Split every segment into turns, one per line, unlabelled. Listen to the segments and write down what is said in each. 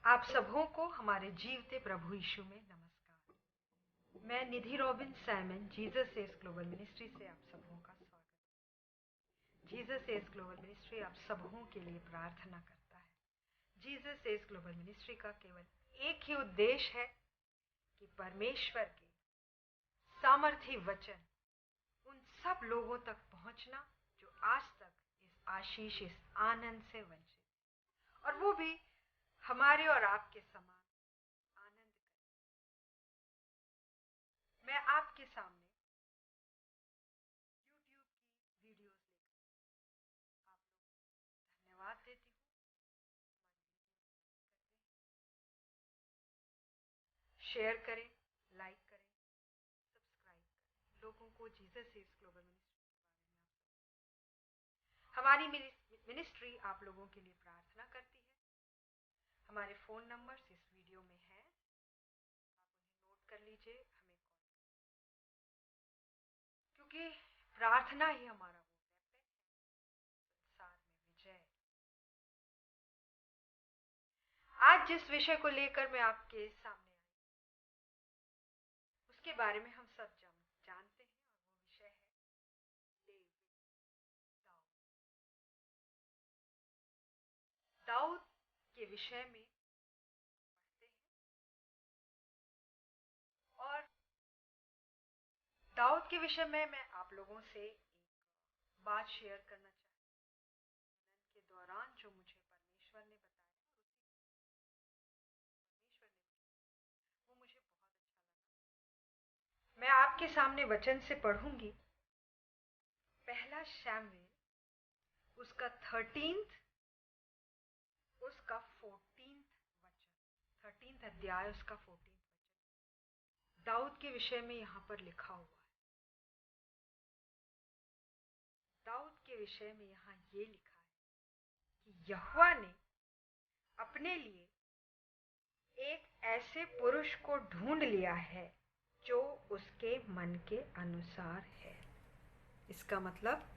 आप सबों को हमारे जीवते प्रभु यीशु में नमस्कार। मैं Nidhi Robin Simon Jesus saves global ministry से आप सबों का स्वागत। जीसस सेव्स ग्लोबल मिनिस्ट्री आप सबों के लिए प्रार्थना करता है। जीसस सेव्स ग्लोबल मिनिस्ट्री का केवल एक ही उद्देश्य है कि परमेश्वर के सामर्थी वचन उन सब लोगों तक पहुंचना जो आज तक इस आशीष, इस आनंद से वंचित, और वो भी हमारे और आपके समान आनंद करें। मैं आपके सामने YouTube की वीडियोस लेकर आप लोग धन्यवाद देती हूँ। शेयर करें, लाइक करें, सब्सक्राइब करें। लोगों को जीसस सेव्स ग्लोबल मिनिस्ट्री के बारे में हमारी मिनिस्ट्री आप लोगों के लिए प्रार्थना करती है। हमारे फ़ोन नंबर्स इस वीडियो में हैं, आप उन्हें नोट कर लीजिए, हमें कॉल, क्योंकि प्रार्थना ही हमारा वो वेपन है संसार में विजय। आज जिस विषय को लेकर मैं आपके सामने आई, उसके बारे में हम सब जानते हैं, और वो विषय है डेविड, दाऊद के विषय में पढ़ते हैं। और दाऊद के विषय में मैं आप लोगों से एक बात शेयर करना चाहती हूँ के दौरान, जो मुझे परमेश्वर ने बताया और परमेश्वर ने वो मुझे बहुत अच्छा लगा। मैं आपके सामने वचन से पढ़ूंगी। पहला शमूएल उसका 13 उसका 14 वचन, 13 अध्याय उसका 14 वचन दाऊद के विषय में यहाँ पर लिखा हुआ है। दाऊद के विषय में यहाँ ये लिखा है कि यहोवा ने अपने लिए एक ऐसे पुरुष को ढूंढ लिया है जो उसके मन के अनुसार है। इसका मतलब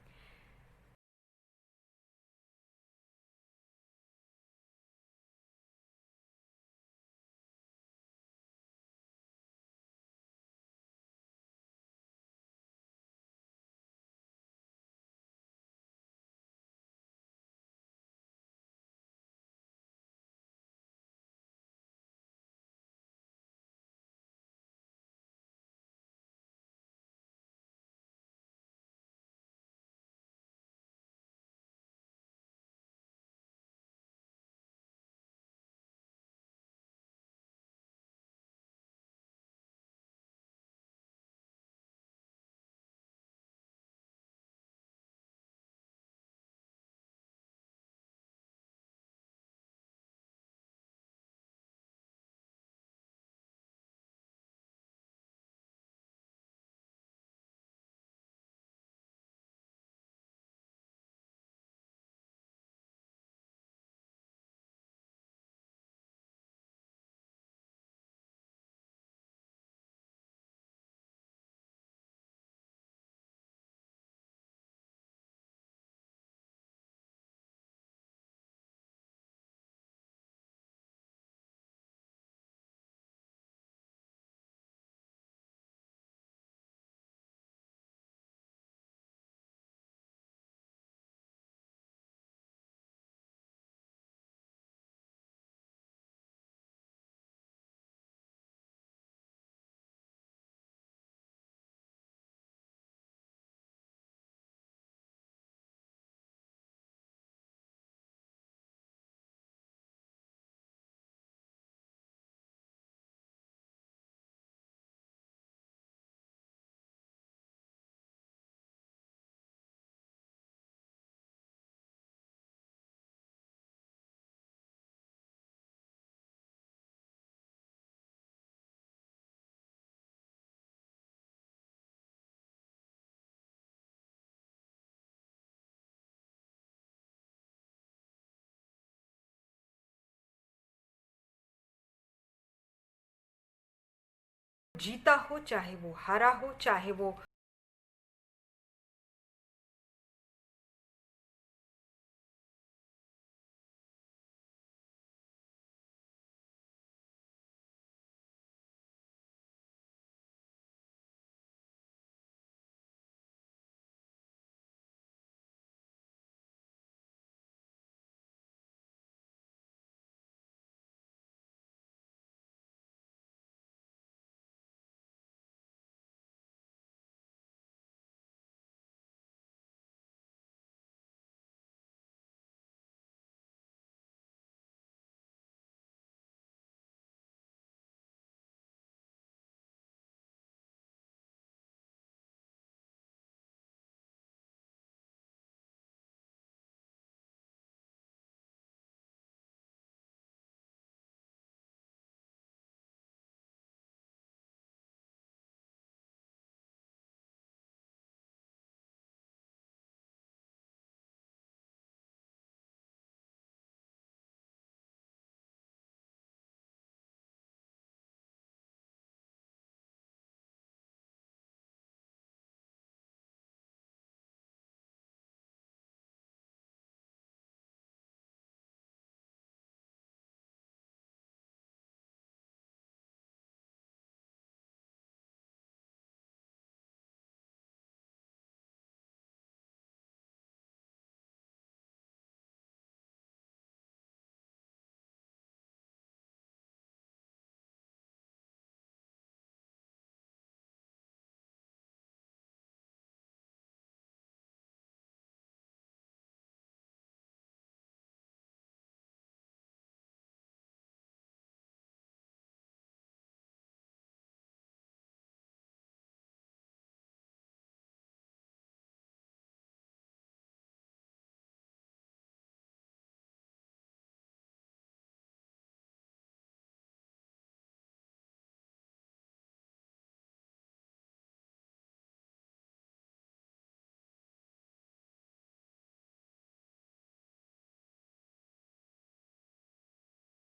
जीता हो, चाहे वो हारा हो, चाहे वो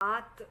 बात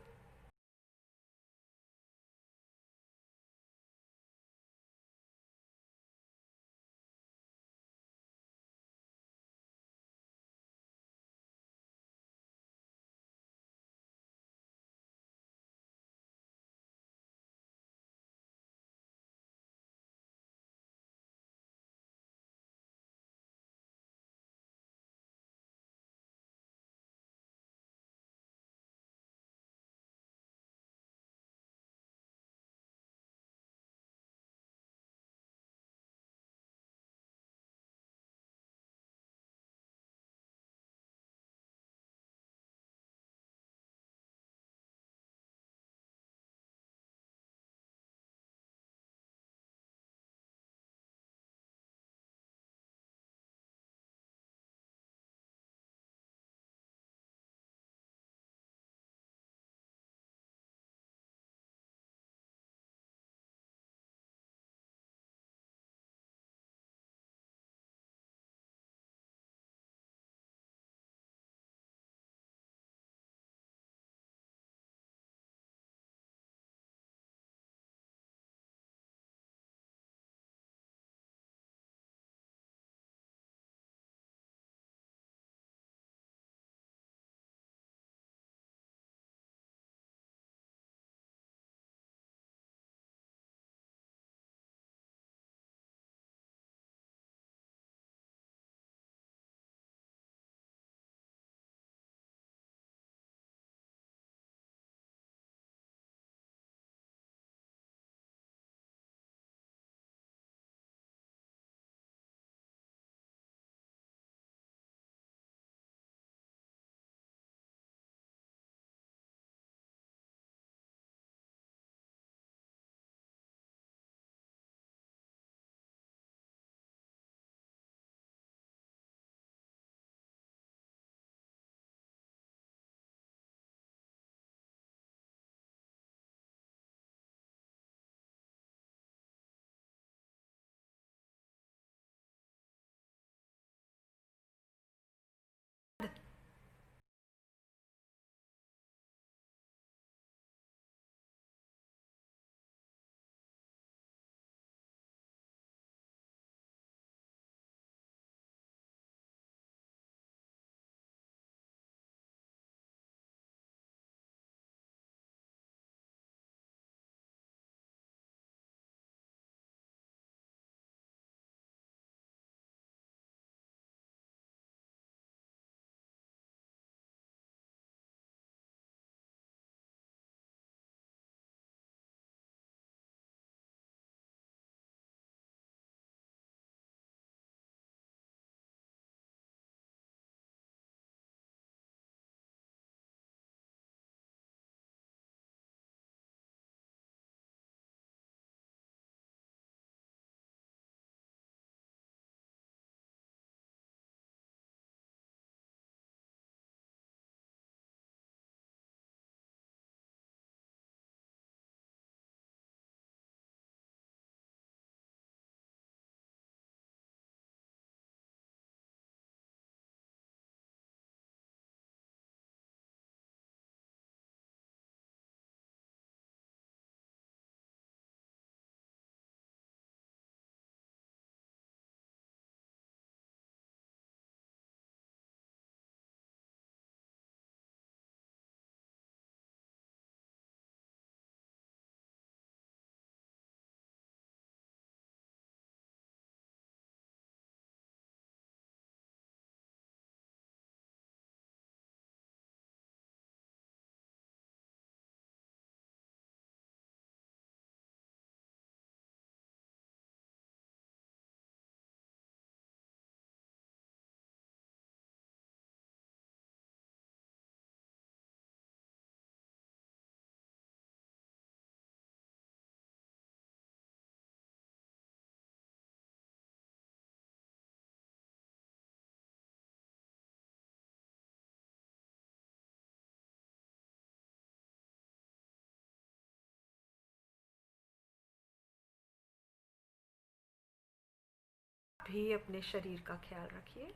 भी अपने शरीर का ख्याल रखिए।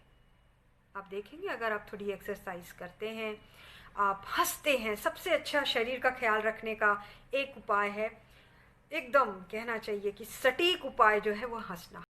आप देखेंगे अगर आप थोड़ी एक्सरसाइज करते हैं, आप हंसते हैं। सबसे अच्छा शरीर का ख्याल रखने का एक उपाय है, एकदम कहना चाहिए कि सटीक उपाय जो है वो हंसना।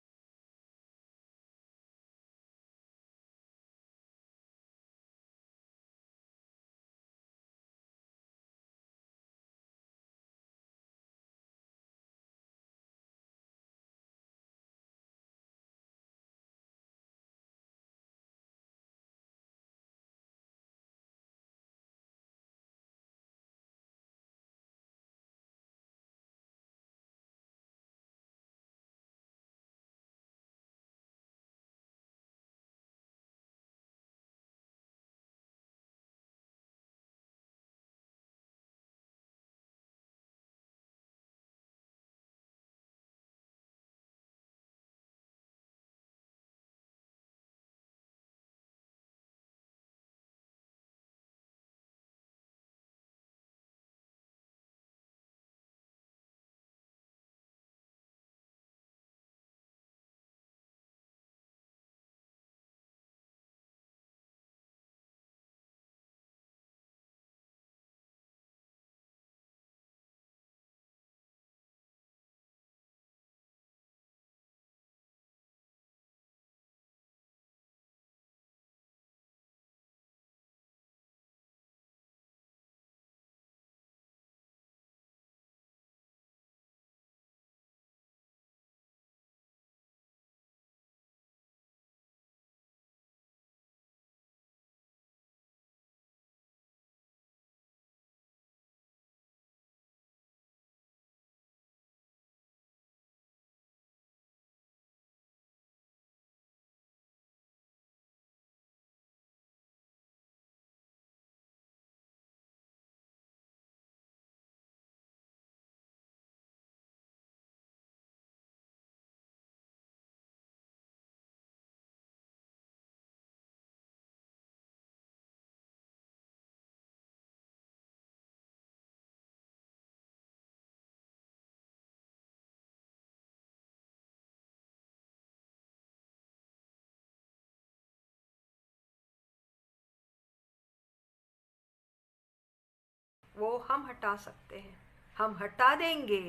वो हम हटा सकते हैं, हम हटा देंगे।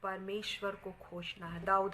परमेश्वर को खोजना है। दाऊद